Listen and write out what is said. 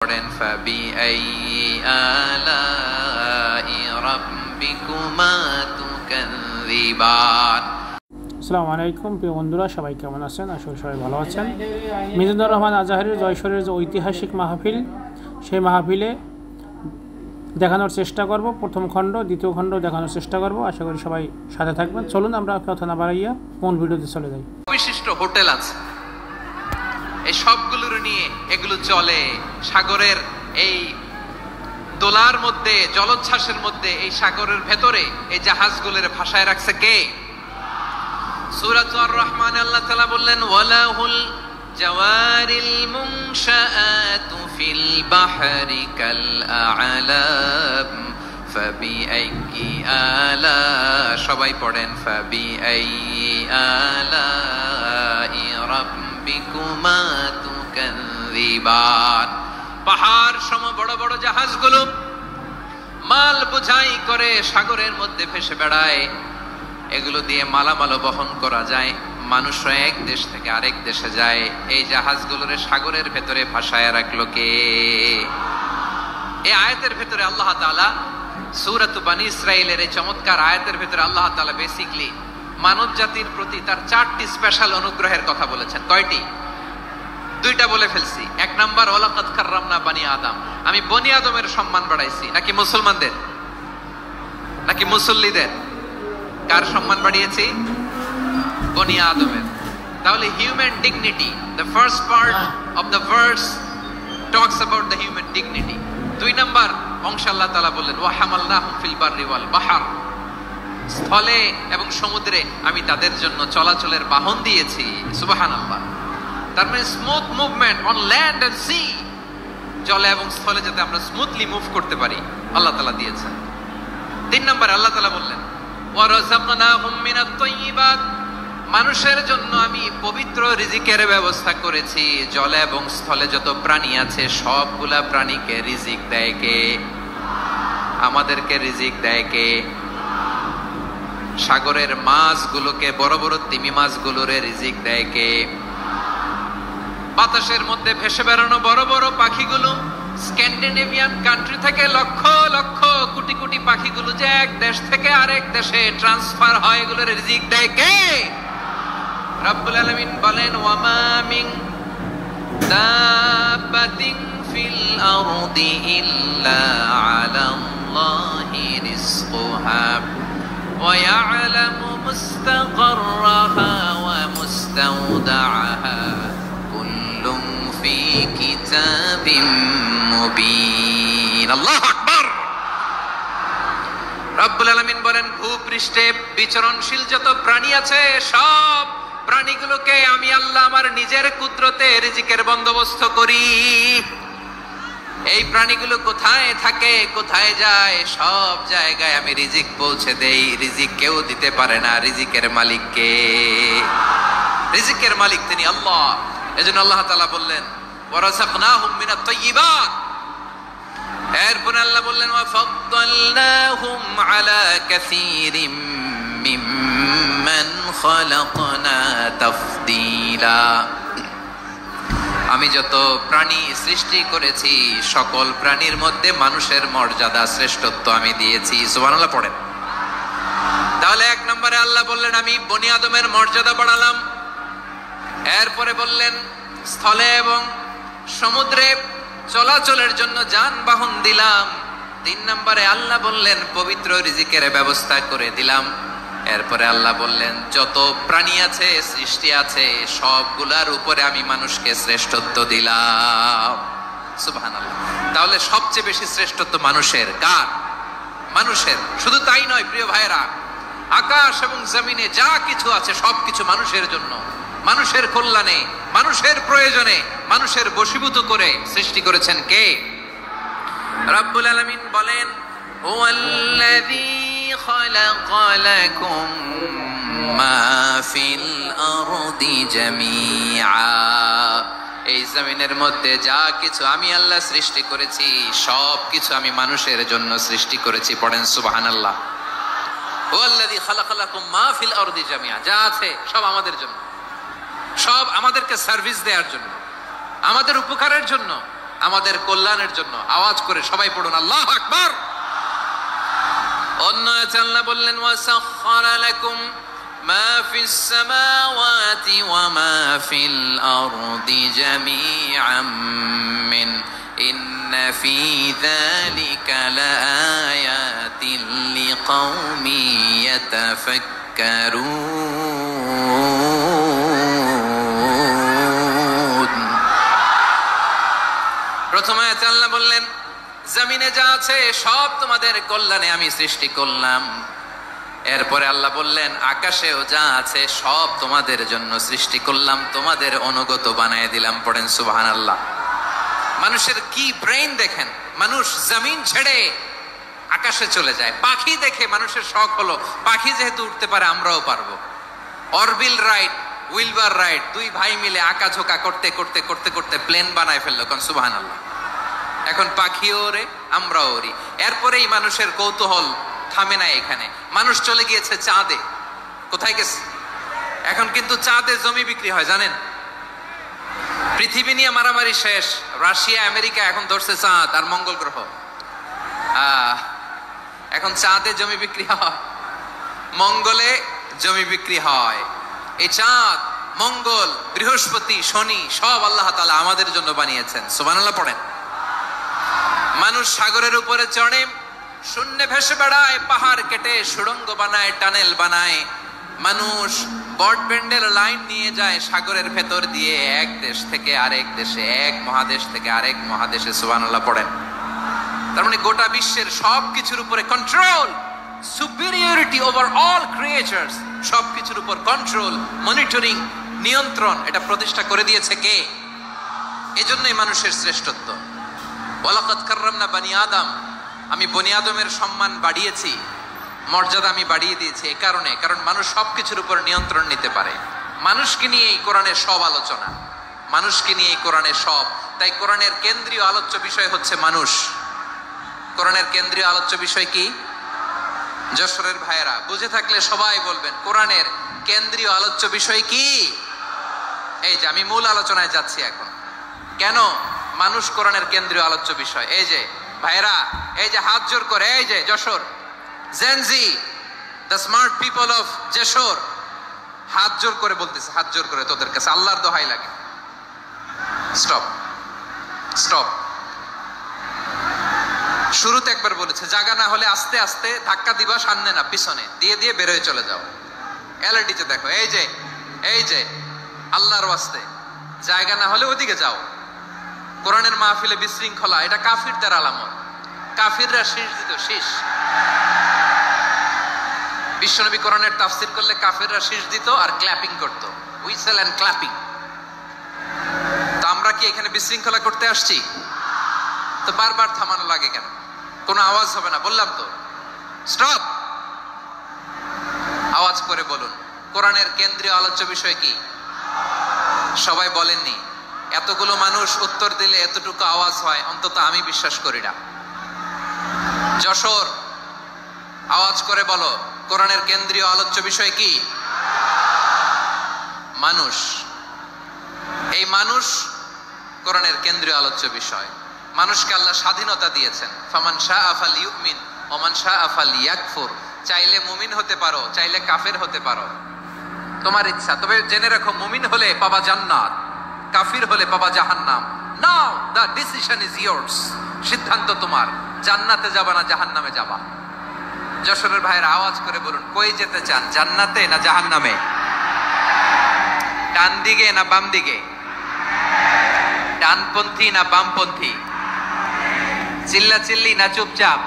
فبأي آلاء ربكما تكذبان। আসসালামু আলাইকুম প্রিয় বন্ধুরা, সবাই কেমন আছেন? আসলে সবাই ভালো আছেন। মিজানুর রহমান আজহারীর জয়সরের যে ঐতিহাসিক মাহফিল, সেই মাহফিলে দেখানোর চেষ্টা করব। প্রথম খণ্ড, দ্বিতীয় খণ্ড দেখানোর চেষ্টা করব। আশা করি সবাই সাথে থাকবেন। চলুন আমরা কথা না বাড়াইয়া কোন ভিডিওতে চলে যাই। বিশিষ্ট হোটেল আছে, এই সবগুলোর নিয়ে এগুলো চলে সাগরের এই দোলার মধ্যে, জলোচ্ছ্বাসের মধ্যে, এই সাগরের ভেতরে এই জাহাজগুলোর ভাষায় রাখছে কে? সূরা আর রহমান আল্লাহ তাআলা বললেন, ওয়ালাহুল জাওয়ারিল মুনশাআতু ফিল বাহরি কাল আ'লাম ফাবিআইয়ি আলা, সবাই পড়েন, ফাবিআইয়ি আলাই রাব্বিকুমা তুকাযযিবান। পাহাড় সম বড় বড় জাহাজগুলো মাল বোঝাই করে সাগরের মধ্যে ভেসে বেড়ায়। এগুলো দিয়ে মালামাল বহন করা যায়, মানুষরা এক দেশ থেকে আরেক দেশে যায়। এই জাহাজগুলোরে সাগরের ভেতরে ভাসায় রাখলো কে? এই আয়াতের ভেতরে আল্লাহ তাআলা সূরাত বনী ইসরাঈলের এই চমৎকার আয়াতের ভেতরে আল্লাহ তাআলা বেসিক্যালি মানব জাতির প্রতি তার 4টি স্পেশাল অনুগ্রহের কথা বলেছেন। কয়টি? 2টা বলে ফেলছি। 1 নাম্বার, ওয়ালাকাদ কাররামনা বনী আদম, আমি বনী আদমের সম্মান বাড়াইছি। নাকি মুসলমানদের? নাকি মুসল্লিদের? কার সম্মান বাড়িয়েছি? বনী আদমের। তাহলে human dignity, the first part of the verse talks about the human dignity. 2 number অংশ আল্লাহ তাআলা বললেন, ওয়া হামালনাহুম ফিল বাররি ওয়াল বাহর, স্থলে এবং সমুদ্রে আমি তাদের জন্য চলাচলের বাহন দিয়েছি। সুবহানাল্লাহ। তার মানে smooth movement on land and sea, জলে এবং স্থলে যাতে আমরা স্মুথলি মুভ করতে পারি আল্লাহ তাআলা দিয়েছেন। 3 নাম্বার আল্লাহ তাআলা বললেন, ওয়া রাযাকনাহুম মিনাত তাইয়্যিবাত, মানুষের জন্য আমি পবিত্র রিজিকের ব্যবস্থা করেছি। জলে এবং স্থলে যত প্রাণী আছে সবগুলা প্রাণীকে রিজিক দেয় কে? আমাদেরকে রিজিক দেয় কে? সাগরের মাছগুলোকে, বড় বড় তিমি মাছগুলোরে রিজিক দেয় কে? বাতাসের মধ্যে ভেসে বেড়ানো বড় বড় পাখিগুলো, স্ক্যান্ডিনেভিয়ান কান্ট্রি থেকে লক্ষ লক্ষ কোটি কোটি পাখিগুলো যে এক দেশ থেকে আরেক দেশে ট্রান্সফার হয়, এগুলোর রিজিক দেয় কে? রব্বুল আলামিন বলেন, ওয়ামা মিন দাব্বাতিন ফিল আরদি ইল্লা আলাল্লাহি রিজকুহা ওয়া ইয়ালামু মুস্তাকাররাহা ওয়া মুস্তাওদাআহা কুল্লুম ফি কিতাবিম মুবিন। আল্লাহু আকবার। রব্বুল আলামিন বলেন, ভূপৃষ্ঠে বিচরণশীল যত প্রাণী আছে সব প্রাণীগুলোকে আমি আল্লাহ আমার নিজের কুদরতে রিজিকের বন্দোবস্ত করি। এই প্রাণীগুলো কোথায় থাকে, কোথায় যায়, সব জায়গায় আমি রিজিক পৌঁছে দেই। রিজিক কেউ দিতে পারে না, রিজিকের মালিক কে? রিজিকের মালিক তিনি আল্লাহ। এজন্য আল্লাহ তাআলা বললেন, ওয়া রাযাকনাহুম মিনাত তাইয়্যিবাত। এরপর আল্লাহ বললেন, ওয়া ফাদ্দালনাহুম আলা কাসীরিম মিম্মান খালাকনা তাফদীলা। আমি যত প্রাণী সৃষ্টি করেছি সকল প্রাণীর মধ্যে মানুষের মর্যাদা, শ্রেষ্ঠত্ব আমি দিয়েছি। সুবহানাল্লাহ পড়েন। তাহলে 1 নম্বরে আল্লাহ বললেন আমি বনী আদমের মর্যাদা বাড়ালাম। এরপরে বললেন স্থলে এবং সমুদ্রে চলাচলের জন্য যানবাহন দিলাম। 3 নম্বরে আল্লাহ বললেন পবিত্র রিজিকের ব্যবস্থা করে দিলাম। এরপরে আল্লাহ বললেন যত প্রাণী আছে, সৃষ্টি আছে, সবগুলার উপরে আমি মানুষকে শ্রেষ্ঠত্ব দিলাম। সুবহানাল্লাহ। তাহলে সবচেয়ে বেশি শ্রেষ্ঠত্ব মানুষের। কার? মানুষের। শুধু তাই নয় প্রিয় ভাইরা, আকাশ এবং জমিনে যা কিছু আছে সবকিছু মানুষের জন্য, মানুষের কল্যাণে, মানুষের প্রয়োজনে, মানুষের বশীভূত করে সৃষ্টি করেছেন কে? রব্বুল আলামিন বলেন, হুয়াল্লাযী খালাকা লাকুম মা ফিল আরদি জামিআ, এই জমিনের মধ্যে যা কিছু আমি আল্লাহ সৃষ্টি করেছি সব কিছু আমি মানুষের জন্য সৃষ্টি করেছি। পড়েন সুবহানাল্লাহ। হুয়াল্লাযী খালাকা লাকুম মা ফিল আরদি জামিআ, যা আছে সব আমাদের জন্য, সব আমাদেরকে সার্ভিস দেওয়ার জন্য, আমাদের উপকারের জন্য। আমাদের কল্যাণের জন্য। আওয়াজ করে সবাই পড়ুন আল্লাহু আকবার। অন্য আল্লাহ বললেন ওয়াসাখখারা লাকুম মা ফিস সামাওয়াতি ওয়া মা ফিল আরদি জামিআম মিন ইন্না ফি যালিকা লাআয়াতিন লিকাউমি ইয়াতাফাক্কারুন। প্রথম আয়াতে আল্লাহ বললেন জমিনে যা আছে সব তোমাদের কল্যাণে আমি সৃষ্টি করলাম। এরপরে আল্লাহ বললেন আকাশেও যা আছে সব তোমাদের জন্য সৃষ্টি করলাম, তোমাদের অনুগত বানিয়ে দিলাম। পড়েন সুবহানাল্লাহ। মানুষের কি ব্রেইন দেখেন, মানুষ জমিন ছেড়ে আকাশে চলে যায়। পাখি দেখে মানুষের শখ হলো পাখি যেহেতু উঠতে পারে আমরাও পারবো। অরবিল রাইট, উইলবার রাইট, দুই ভাই মিলে আঁকাঝোঁকা করতে করতে করতে করতে প্লেন বানায় ফেললো। কোন সুবহানাল্লাহ। এখন পাখিও ওরে, আমরাও ওরি। এরপরেই মানুষের কৌতূহল থামে না এখানে। মানুষ চলে গিয়েছে চাঁদে। কোথায় গেছে? এখন কিন্তু চাঁদে জমি বিক্রি হয় জানেন। পৃথিবী নিয়ে মারামারি শেষ। রাশিয়া আমেরিকা এখন ধরছে চাঁদ আর মঙ্গল গ্রহ। এখন চাঁদে জমি বিক্রি হয়, মঙ্গলে জমি বিক্রি হয়। এই চাঁদ, মঙ্গল, বৃহস্পতি, শনি সব আল্লাহ তাআলা আমাদের জন্য বানিয়েছেন। সুবহানাল্লাহ পড়েন। মানুষ সাগরের উপরে চড়ে, শূন্যে ভেসে বেড়ায়, পাহাড় কেটে সুড়ঙ্গ বানায়, টানেল বানায়। মানুষ বট ব্যান্ডের লাইন নিয়ে যায় সাগরের ভেতর দিয়ে, এক দেশ থেকে আরেক দেশে, এক মহাদেশ থেকে আরেক মহাদেশে। সুবহানাল্লাহ পড়েন। তার মানে গোটা বিশ্বের সব কিছুর উপরে control, superiority over all creatures, সব কিছুর উপর কন্ট্রোল, মনিটরিং, নিয়ন্ত্রণ, এটা প্রতিষ্ঠা করে দিয়েছে কে? এজন্যই মানুষের শ্রেষ্ঠত্ব। ওয়ালাকাদ কাররামনা বানি আদম, আমি বনি আদমের সম্মান বাড়িয়েছি, মর্যাদা আমি বাড়িয়ে দিয়েছি। এই কারণে, কারণ মানুষ সবকিছুর উপর নিয়ন্ত্রণ নিতে পারে। মানুষকে নিয়ে এই কোরআনের সব আলোচনা, মানুষকে নিয়ে এই কোরআনের সব। তাই কোরআনের কেন্দ্রীয় আলোচ্য বিষয় হচ্ছে মানুষ। কোরআনের কেন্দ্রীয় আলোচ্য বিষয় কি? যশোরের ভাইয়েরা বুঝে থাকলে সবাই বলবেন কোরআনের কেন্দ্রীয় আলোচ্য বিষয় কি? এই যে আমি মূল আলোচনায় যাচ্ছি এখন। কেন মানুষ কোরআনের কেন্দ্রীয় আলোচ্য বিষয়? এই যে ভাইয়েরা, এই যে হাত জোর করে, এই যে Jessore Gen Z, the smart people of Jessore, হাত জোর করে বলতেছে, হাত জোর করে তোদের কাছে আল্লাহর দোহাই লাগে, স্টপ স্টপ। শুরুতে একবার বলেছে জায়গা না হলে আস্তে আস্তে ধাক্কা দিবা, সামনে না পিছনে, দিয়ে দিয়ে বেরোয় চলে যাও। এলইডিতে দেখো, এই যে এই যে আল্লাহর ওয়াস্তে জায়গা না হলে ওদিকে যাও। কোরআনের মাহফিলে বিশৃঙ্খলা, এটা কাফিরদের আলামত। কাফিররা শীষ দিত, শীষ। বিশ্বনবী কোরআনের তাফসির করলে কাফিররা শীষ দিত আর ক্ল্যাপিং করত, হুইসেল এন্ড ক্ল্যাপিং। তো আমরা কি এখানে বিশৃঙ্খলা করতে আসছি? তো বারবার থামানো লাগে কেন? কোনো আওয়াজ হবে না, বললাম তো স্টপ। আওয়াজ করে বলুন কোরআনের কেন্দ্রীয় আলোচ্য বিষয় কি? সবাই বলেননি। এতগুলো মানুষ উত্তর দিলে এতটুকু আওয়াজ হয়, অন্তত আমি বিশ্বাস করি না। যশোর আওয়াজ করে বলো কোরআনের কেন্দ্রীয় আলোচ্য বিষয় কি? মানুষ। এই মানুষ কোরআনের কেন্দ্রীয় আলোচ্য বিষয়। মানুষকে আল্লাহ স্বাধীনতা দিয়েছেন। ফামান শাআ ফালইউমিন ওয়া মান শাআ ফালইয়াকফুর। চাইলে মুমিন হতে পারো, চাইলে কাফের হতে পারো, তোমার ইচ্ছা। তবে জেনে রাখো মুমিন হলে পাবা জান্নাত, কাফির হলে পাবা জাহান্নাম। নাও দ্য ডিসিশন ইজ ইয়ার্স। সিদ্ধান্ত তোমার, জান্নাতে যাবা না জাহান্নামে যাবা। যশোরের ভাইয়েরা আওয়াজ করে বলুন কই যেতে চান, জান্নাতে না জাহান্নামে? ডান দিকে না বাম দিকে? ডানপন্থী না বামপন্থী? চিল্লা চিল্লি না চুপচাপ?